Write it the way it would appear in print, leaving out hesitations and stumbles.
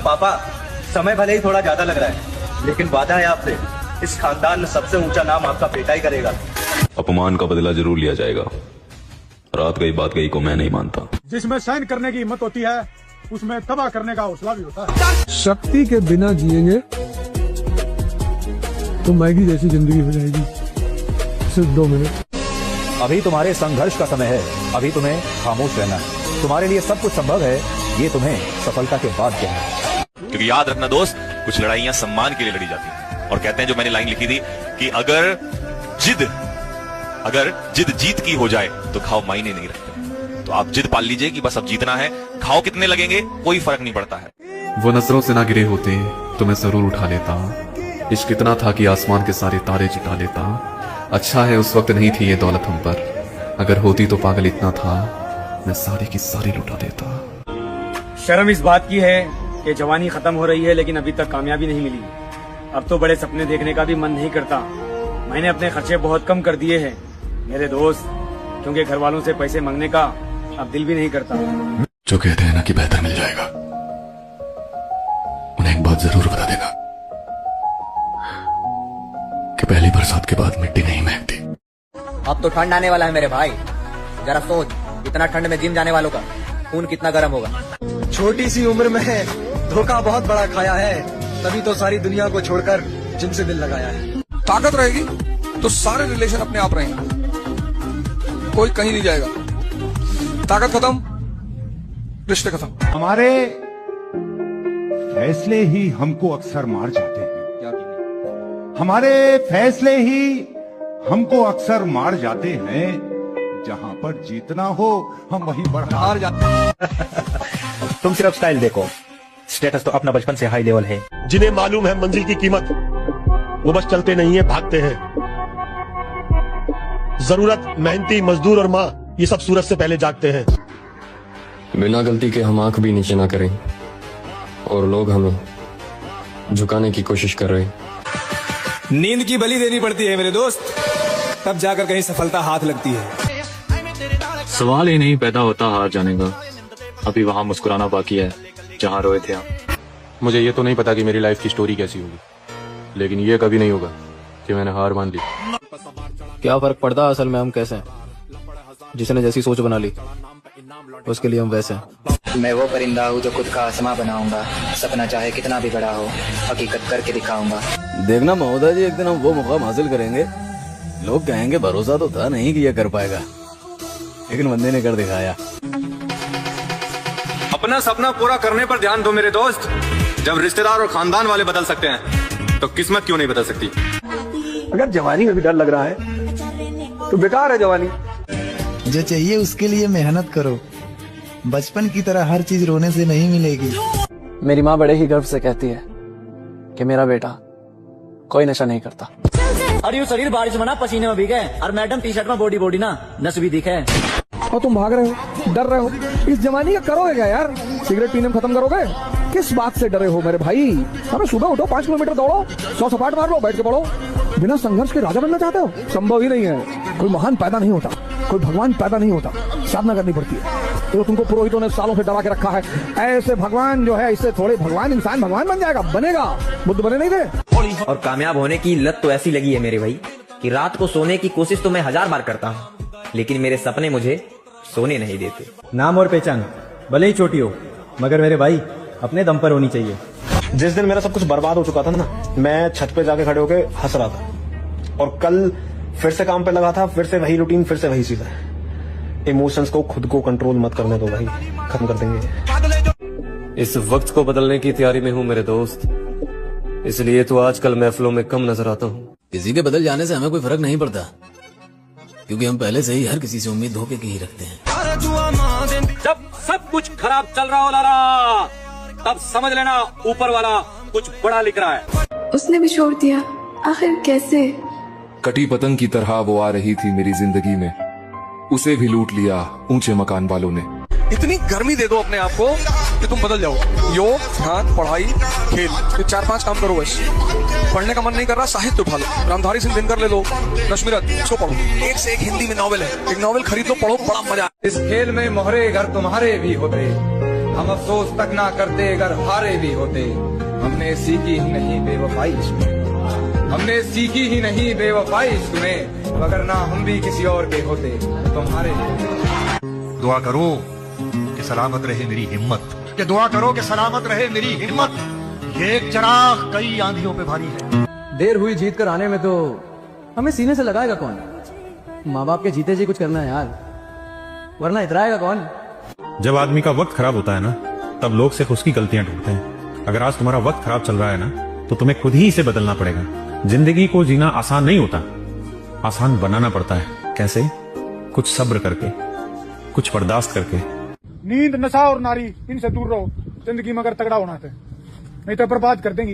पापा, समय भले ही थोड़ा ज्यादा लग रहा है, लेकिन वादा है आपसे, इस खानदान में सबसे ऊंचा नाम आपका बेटा ही करेगा। अपमान का बदला जरूर लिया जाएगा। रात गई बात गई को मैं नहीं मानता। जिसमें सहन करने की हिम्मत होती है, उसमें तबाह करने का हौसला भी होता है। शक्ति के बिना जिएंगे तो मैगी जैसी जिंदगी हो जाएगी। सिर्फ 2 मिनट। अभी तुम्हारे संघर्ष का समय है, अभी तुम्हें खामोश रहना है। तुम्हारे लिए सब कुछ संभव है, ये तुम्हें सफलता के बाद कहना है। क्योंकि याद रखना दोस्त, कुछ लड़ाइयां सम्मान के लिए लड़ी जाती हैं। और कहते हैं, जो मैंने लाइन लिखी थी कि अगर जिद जीत की हो जाए तो खाओ मायने नहीं रखते। तो आप जिद पाल लीजिए कि बस अब जीतना है, खाओ कितने लगेंगे कोई फर्क नहीं पड़ता है। वो नजरों से ना गिरे होते तो मैं जरूर उठा लेता। इश्क इतना था कि आसमान के सारे तारे जुटा लेता। अच्छा है उस वक्त नहीं थी ये दौलत हम पर, अगर होती तो पागल इतना था मैं सारी की सारी लुटा देता। शर्म इस बात की है कि जवानी खत्म हो रही है, लेकिन अभी तक कामयाबी नहीं मिली। अब तो बड़े सपने देखने का भी मन नहीं करता। मैंने अपने खर्चे बहुत कम कर दिए हैं मेरे दोस्त, क्योंकि घर वालों से पैसे मांगने का अब दिल भी नहीं करता। जो कहते हैं ना कि बेहतर मिल जाएगा, उन्हें एक बात जरूर बता देना कि पहली बरसात के बाद मिट्टी नहीं महकती। अब तो ठंड आने वाला है मेरे भाई, जरा सोच, इतना ठंड में जिम जाने वालों का खून कितना गर्म होगा। छोटी सी उम्र में धोखा बहुत बड़ा खाया है, तभी तो सारी दुनिया को छोड़कर जिम से दिल लगाया है। ताकत रहेगी तो सारे रिलेशन अपने आप रहेंगे, कोई कहीं नहीं जाएगा। ताकत खत्म, रिश्ते खत्म। हमारे फैसले ही हमको अक्सर मार जाते हैं। हमारे फैसले ही हमको अक्सर मार जाते हैं। जहां पर जीतना हो हम वहीं पर हार जाते हैं। तुम सिर्फ स्टाइल देखो, स्टेटस तो अपना बचपन से हाई लेवल है। जिन्हें मालूम है मंजिल की कीमत, वो बस चलते नहीं है, भागते हैं। जरूरत, मेहनती मजदूर और माँ, ये सब सूरज से पहले जागते हैं। बिना गलती के हम आंख भी नीचे ना करें और लोग हमें झुकाने की कोशिश कर रहे। नींद की बलि देनी पड़ती है मेरे दोस्त, तब जाकर कहीं सफलता हाथ लगती है। सवाल ही नहीं पैदा होता हार जाने का, अभी वहां मुस्कुराना बाकी है जहां रोए थे आप। मुझे ये तो नहीं पता कि मेरी लाइफ की स्टोरी कैसी होगी, लेकिन ये कभी नहीं होगा कि मैंने हार मान ली। क्या फर्क पड़ता असल में हम कैसे हैं, जिसने जैसी सोच बना ली उसके लिए हम वैसे हैं। मैं वो परिंदा हूँ जो खुद का आसमां बनाऊंगा, सपना चाहे कितना भी बड़ा हो, हकीकत करके दिखाऊंगा। देखना महोदय जी, एक दिन हम वो मुकाम हासिल करेंगे, लोग कहेंगे भरोसा तो था नहीं कि ये कर पाएगा, लेकिन बंदे ने कर दिखाया। अपना सपना पूरा करने पर ध्यान दो मेरे दोस्त। जब रिश्तेदार और खानदान वाले बदल सकते हैं तो किस्मत क्यों नहीं बदल सकती। अगर जवानी में भी डर लग रहा है तो बेकार है जवानी। जो चाहिए उसके लिए मेहनत करो, बचपन की तरह हर चीज रोने से नहीं मिलेगी। मेरी माँ बड़े ही गर्व से कहती है कि मेरा बेटा कोई नशा नहीं करता। और यूँ शरीर बारिश में ना पसीने में भीगे, और मैडम टी शर्ट में बॉडी ना नस भी दिखे। और तुम भाग रहे हो, डर रहे हो, इस जवानी का करोगे क्या यार? सिगरेट पीने में खत्म करोगे? किस बात से डरे हो मेरे भाई? अरे सुबह उठो, 5 किलोमीटर दौड़ो, 100 सपाट मार लो, बैठ के पढ़ो। बिना संघर्ष के राजा बनना चाहते हो? संभव ही नहीं है। कोई महान पैदा नहीं होता, कोई भगवान पैदा नहीं होता, साधना करनी पड़ती है। तो तुमको पुरोहितों ने सालों से डरा के रखा है, ऐसे भगवान जो है, इससे थोड़े भगवान इंसान भगवान बन जाएगा, बनेगा, बुद्ध बने नहीं थे। और कामयाब होने की लत तो ऐसी लगी है मेरे भाई कि रात को सोने की कोशिश तो मैं 1000 बार करता हूँ, लेकिन मेरे सपने मुझे सोने नहीं देते। नाम और पहचान भले ही छोटी हो, मगर मेरे भाई अपने दम पर होनी चाहिए। जिस दिन मेरा सब कुछ बर्बाद हो चुका था ना, मैं छत पे जाके खड़े होके हंस रहा था, और कल फिर से काम पे लगा था, फिर से वही रूटीन, फिर से वही चीज है। इमोशंस को खुद को कंट्रोल मत करने दो भाई, खत्म कर देंगे। इस वक्त को बदलने की तैयारी में हूँ मेरे दोस्त, इसलिए तो आजकल महफिलों में कम नजर आता हूँ। किसी के बदल जाने से हमें कोई फर्क नहीं पड़ता, क्योंकि हम पहले से ही हर किसी से उम्मीद धोखे की ही रखते हैं। जब सब कुछ खराब चल रहा हो लाला, तब समझ लेना ऊपर वाला कुछ बड़ा लिख रहा है। उसने भी छोड़ दिया, आखिर कैसे? कटी पतंग की तरह वो आ रही थी मेरी जिंदगी में, उसे भी लूट लिया ऊंचे मकान वालों ने। इतनी गर्मी दे दो अपने आप को कि तुम बदल जाओ। योग, ध्यान, पढ़ाई, खेल, ये 4-5 काम करो बस। पढ़ने का मन नहीं कर रहा, साहित्य उठा लो, रामधारी सिंह दिनकर ले लो, नशमीरत, इसको पढ़ो। एक से एक हिंदी में नॉवेल है, एक नॉवेल खरीद लो, पढ़ो, बड़ा मजा। इस खेल में मोहरे घर तुम्हारे भी होते, हम अफसोस तक ना करते अगर हारे भी होते। हमने सीखी ही नहीं बेवफाई इसमें, हमने सीखी ही नहीं बेवफाई इसमें, वगरना हम भी किसी और के होते तुम्हारे। दुआ करो कि सलामत रहे मेरी हिम्मत, कि दुआ करो कि सलामत रहे मेरी हिम्मत। ये एक चिराग कई आंधियों पे भारी है। देर हुई जीत कर आने में तो हमें सीने से लगाएगा कौन? माँ बाप के जीते जी कुछ करना है यार, वरना इतराएगा कौन? जब आदमी का वक्त खराब होता है ना, तब लोग सिर्फ उसकी गलतियां ढूंढते हैं। अगर आज तुम्हारा वक्त खराब चल रहा है ना, तो तुम्हें खुद ही इसे बदलना पड़ेगा। जिंदगी को जीना आसान नहीं होता, आसान बनाना पड़ता है। कैसे? कुछ सब्र करके, कुछ बर्दाश्त करके। नींद, नशा और नारी, इनसे दूर रहो जिंदगी में अगर तगड़ा होना है, नहीं तो बर्बाद कर देंगी।